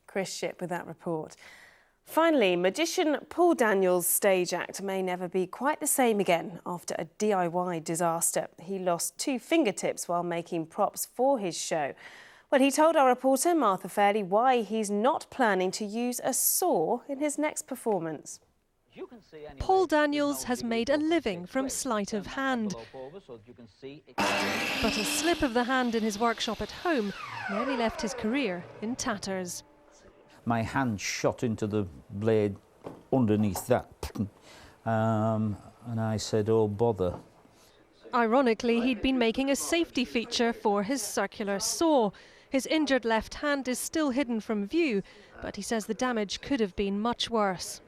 Chris Shipp with that report. Finally, magician Paul Daniels' stage act may never be quite the same again after a DIY disaster. He lost 2 fingertips while making props for his show. Well, he told our reporter Martha Fairley why he's not planning to use a saw in his next performance. Paul Daniels has made a living from sleight of hand. But a slip of the hand in his workshop at home nearly left his career in tatters. My hand shot into the blade underneath that, and I said, oh bother. Ironically, he'd been making a safety feature for his circular saw. His injured left hand is still hidden from view, but he says the damage could have been much worse.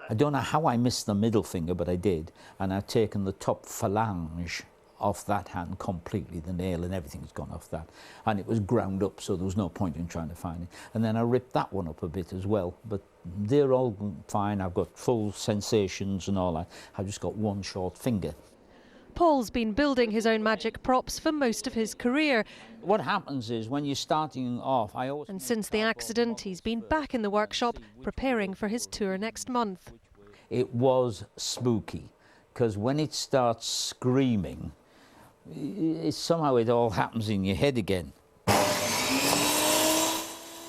I don't know how I missed the middle finger, but I did, and I've taken the top phalange off that hand completely. The nail and everything's gone off that, and it was ground up, so there was no point in trying to find it. And then I ripped that one up a bit as well, but they're all fine. I've got full sensations and all that. I've just got one short finger. Paul's been building his own magic props for most of his career. What happens is when you're starting off, And since the accident, he's been back in the workshop preparing for his tour next month. It was spooky, because when it starts screaming, somehow it all happens in your head again.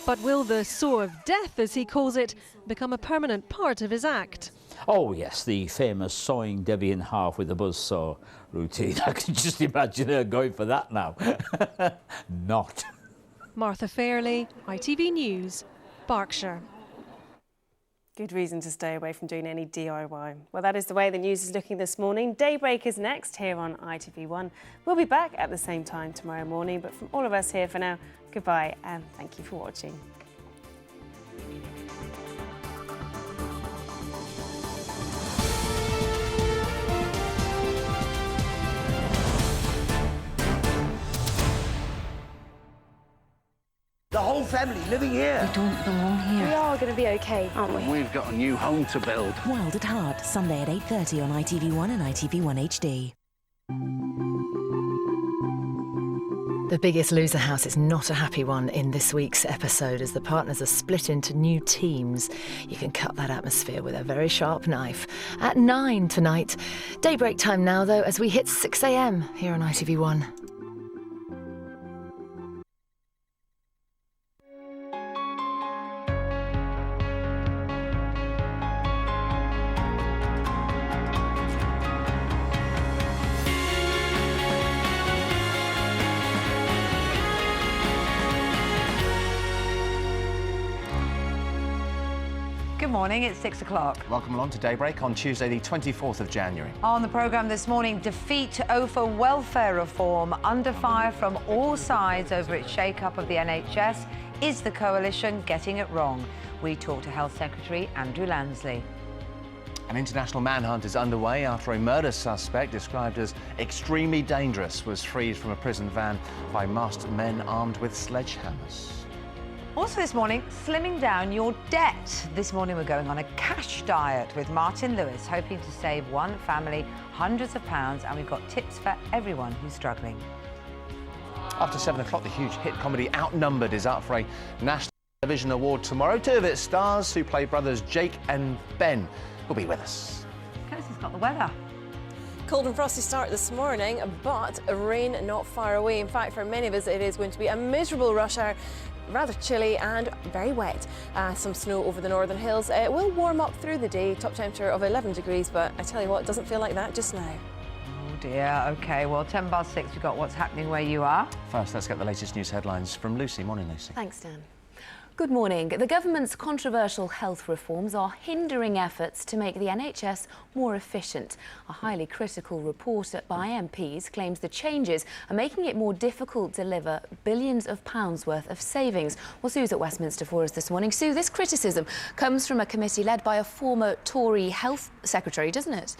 But will the saw of death, as he calls it, become a permanent part of his act? Oh yes, the famous sawing Debbie in half with a buzzsaw routine. I can just imagine her going for that now. Not. Martha Fairley, ITV News, Berkshire. Good reason to stay away from doing any DIY. Well, that is the way the news is looking this morning. Daybreak is next here on ITV1. We'll be back at the same time tomorrow morning, but from all of us here for now, goodbye and thank you for watching. The whole family living here. We don't belong here. We are going to be okay, aren't we? We've got a new home to build. Wild at Heart, Sunday at 8:30 on ITV1 and ITV1 HD. The Biggest Loser house is not a happy one in this week's episode as the partners are split into new teams. You can cut that atmosphere with a very sharp knife. At 9 tonight. Daybreak time now, though, as we hit 6 a.m. here on ITV1. Good morning, it's 6 o'clock. Welcome along to Daybreak on Tuesday the 24th of January. On the programme this morning, defeat over welfare reform under fire from all sides over its shake-up of the NHS. Is the coalition getting it wrong? We talk to Health Secretary Andrew Lansley. An international manhunt is underway after a murder suspect described as extremely dangerous was freed from a prison van by masked men armed with sledgehammers. Also this morning, slimming down your debt. This morning we're going on a cash diet with Martin Lewis, hoping to save one family hundreds of pounds, and we've got tips for everyone who's struggling. After 7 o'clock, the huge hit comedy Outnumbered is up for a National Television Award tomorrow. 2 of its stars, who play brothers Jake and Ben, will be with us. Kirsty's got the weather. Cold and frosty start this morning, but rain not far away. In fact, for many of us, it is going to be a miserable rush hour. Rather chilly and very wet. Some snow over the northern hills. It will warm up through the day, top temperature of 11 degrees, but I tell you what, it doesn't feel like that just now. Oh dear, OK, well 10 past 6, we've got what's happening where you are. First, let's get the latest news headlines from Lucy. Morning, Lucy. Thanks, Dan. Good morning. The government's controversial health reforms are hindering efforts to make the NHS more efficient. A highly critical report by MPs claims the changes are making it more difficult to deliver billions of pounds worth of savings. Well, Sue's at Westminster for us this morning. Sue, this criticism comes from a committee led by a former Tory health secretary, doesn't it?